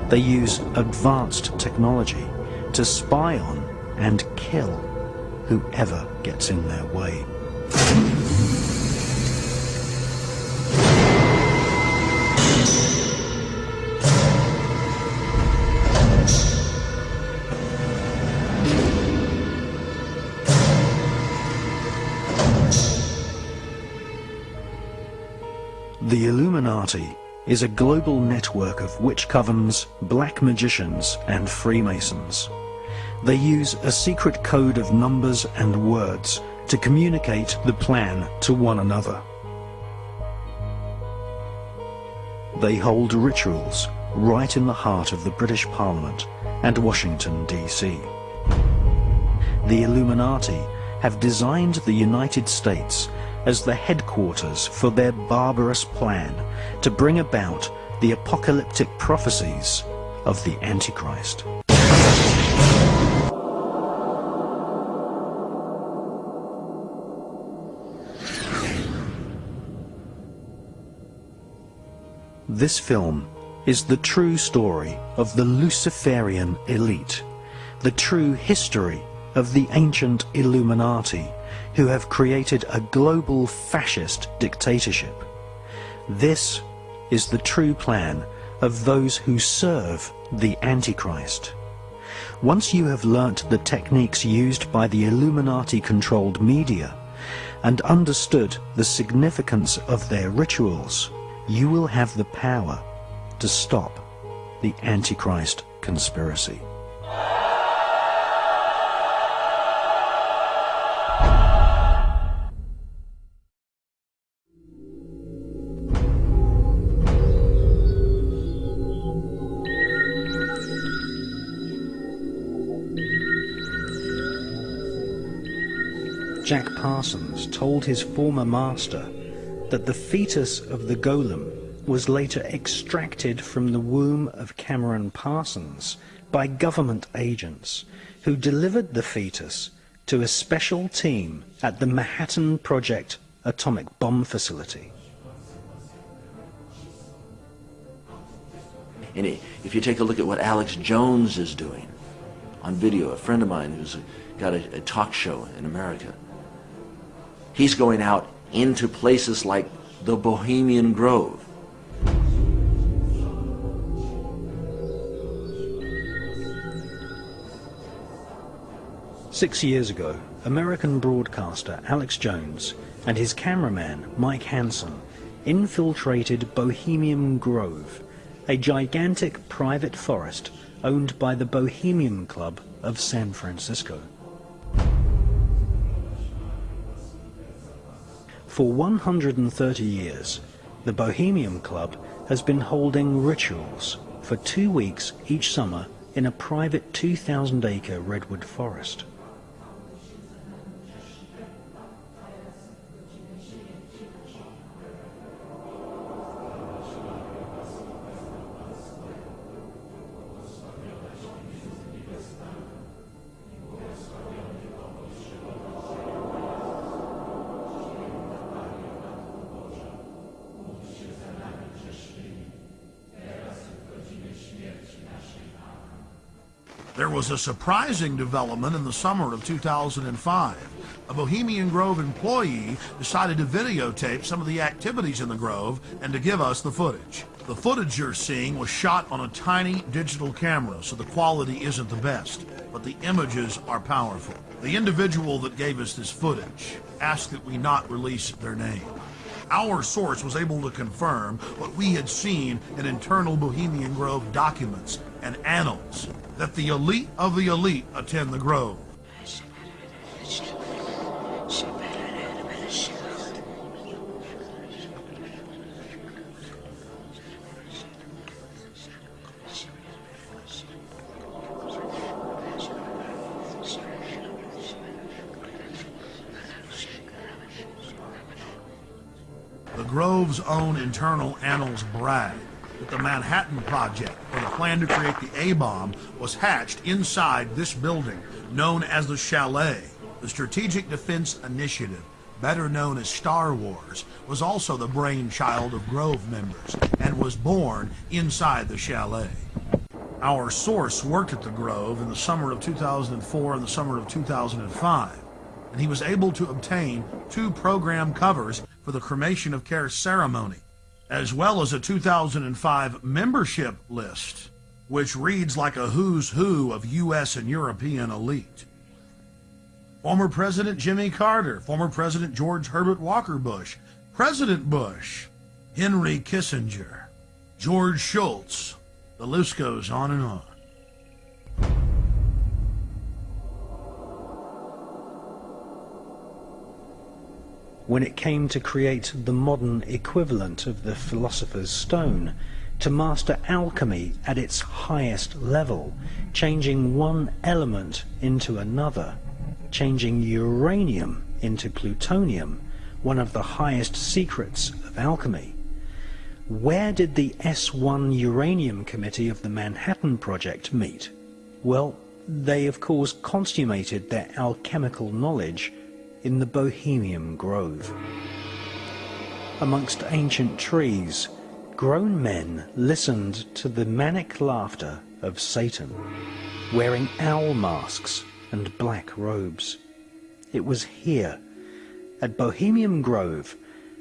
They use advanced technology to spy on and kill whoever gets in their way. The Illuminati is a global network of witch covens, black magicians and Freemasons. They use a secret code of numbers and words to communicate the plan to one another. They hold rituals right in the heart of the British Parliament and Washington, D.C. The Illuminati have designed the United States as the headquarters for their barbarous plan to bring about the apocalyptic prophecies of the Antichrist. This film is the true story of the Luciferian elite, the true history of the ancient Illuminati, who have created a global fascist dictatorship. This is the true plan of those who serve the Antichrist. Once you have learnt the techniques used by the Illuminati-controlled media and understood the significance of their rituals, you will have the power to stop the Antichrist conspiracy. Jack Parsons told his former master that the fetus of the golem was later extracted from the womb of Cameron Parsons by government agents who delivered the fetus to a special team at the Manhattan Project atomic bomb facility. And if you take a look at what Alex Jones is doing on video, a friend of mine who's got a talk show in America, he's going out into places like the Bohemian Grove. Six years ago, American broadcaster Alex Jones and his cameraman Mike Hansen infiltrated Bohemian Grove, a gigantic private forest owned by the Bohemian Club of San Francisco. For 130 years, the Bohemian Club has been holding rituals for 2 weeks each summer in a private 2,000-acre redwood forest. There was a surprising development in the summer of 2005. A Bohemian Grove employee decided to videotape some of the activities in the Grove and to give us the footage. The footage you're seeing was shot on a tiny digital camera, so the quality isn't the best, but the images are powerful. The individual that gave us this footage asked that we not release their name. Our source was able to confirm what we had seen in internal Bohemian Grove documents and annals, that the elite of the elite attend the Grove. The Grove's own internal annals brag that the Manhattan Project, or the plan to create the A-bomb, was hatched inside this building, known as the Chalet. The Strategic Defense Initiative, better known as Star Wars, was also the brainchild of Grove members and was born inside the Chalet. Our source worked at the Grove in the summer of 2004 and the summer of 2005, and he was able to obtain 2 program covers for the cremation of care ceremony, as well as a 2005 membership list, which reads like a who's who of U.S. and European elite. Former President Jimmy Carter, former President George Herbert Walker Bush, President Bush, Henry Kissinger, George Shultz. The list goes on and on. When it came to create the modern equivalent of the Philosopher's Stone, to master alchemy at its highest level, changing one element into another, changing uranium into plutonium, one of the highest secrets of alchemy, where did the S1 Uranium Committee of the Manhattan Project meet? Well, they of course consummated their alchemical knowledge in the Bohemian Grove. Amongst ancient trees, grown men listened to the manic laughter of Satan, wearing owl masks and black robes. It was here, at Bohemian Grove,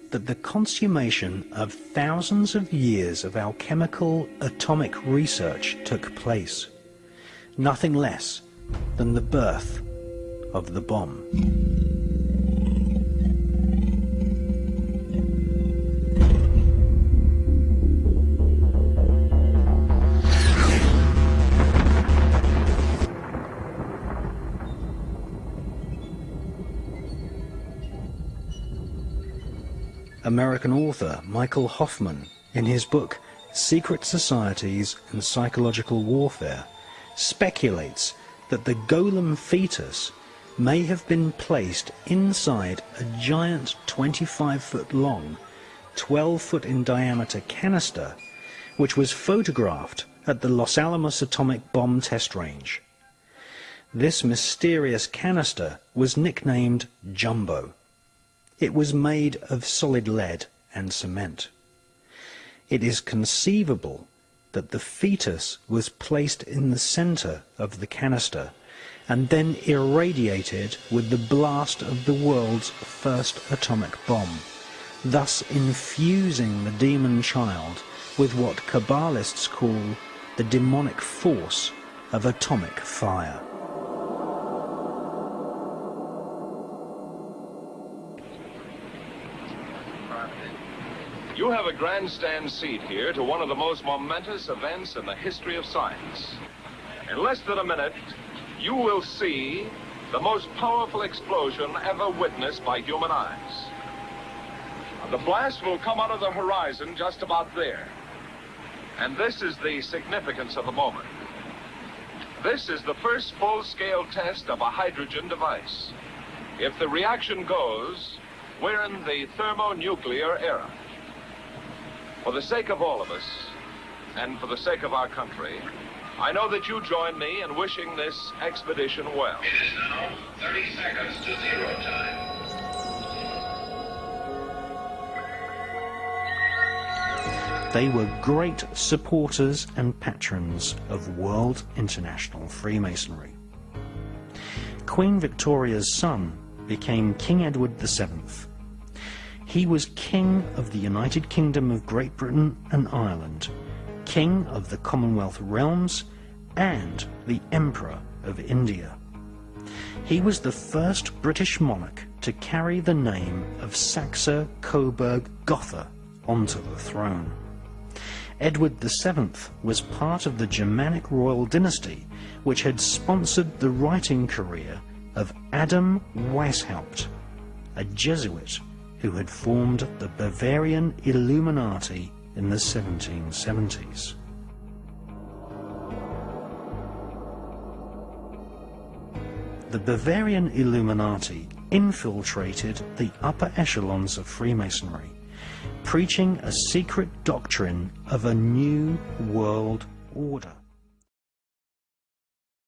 that the consummation of thousands of years of alchemical atomic research took place. Nothing less than the birth of the bomb. American author Michael Hoffman, in his book Secret Societies and Psychological Warfare, speculates that the golem fetus may have been placed inside a giant 25-foot long, 12-foot in diameter canister, which was photographed at the Los Alamos atomic bomb test range. This mysterious canister was nicknamed Jumbo. It was made of solid lead and cement. It is conceivable that the fetus was placed in the center of the canister and then irradiated with the blast of the world's first atomic bomb, thus infusing the demon child with what Kabbalists call the demonic force of atomic fire. You have a grandstand seat here to one of the most momentous events in the history of science. In less than a minute, you will see the most powerful explosion ever witnessed by human eyes. The blast will come out of the horizon just about there. And this is the significance of the moment. This is the first full-scale test of a hydrogen device. If the reaction goes, we're in the thermonuclear era. For the sake of all of us, and for the sake of our country, I know that you join me in wishing this expedition well. It is now 30 seconds to 0 time. They were great supporters and patrons of World International Freemasonry. Queen Victoria's son became King Edward VII. He was King of the United Kingdom of Great Britain and Ireland, King of the Commonwealth Realms, and the Emperor of India. He was the first British monarch to carry the name of Saxe-Coburg-Gotha onto the throne. Edward VII was part of the Germanic royal dynasty which had sponsored the writing career of Adam Weishaupt, a Jesuit who had formed the Bavarian Illuminati in the 1770s. The Bavarian Illuminati infiltrated the upper echelons of Freemasonry, preaching a secret doctrine of a new world order.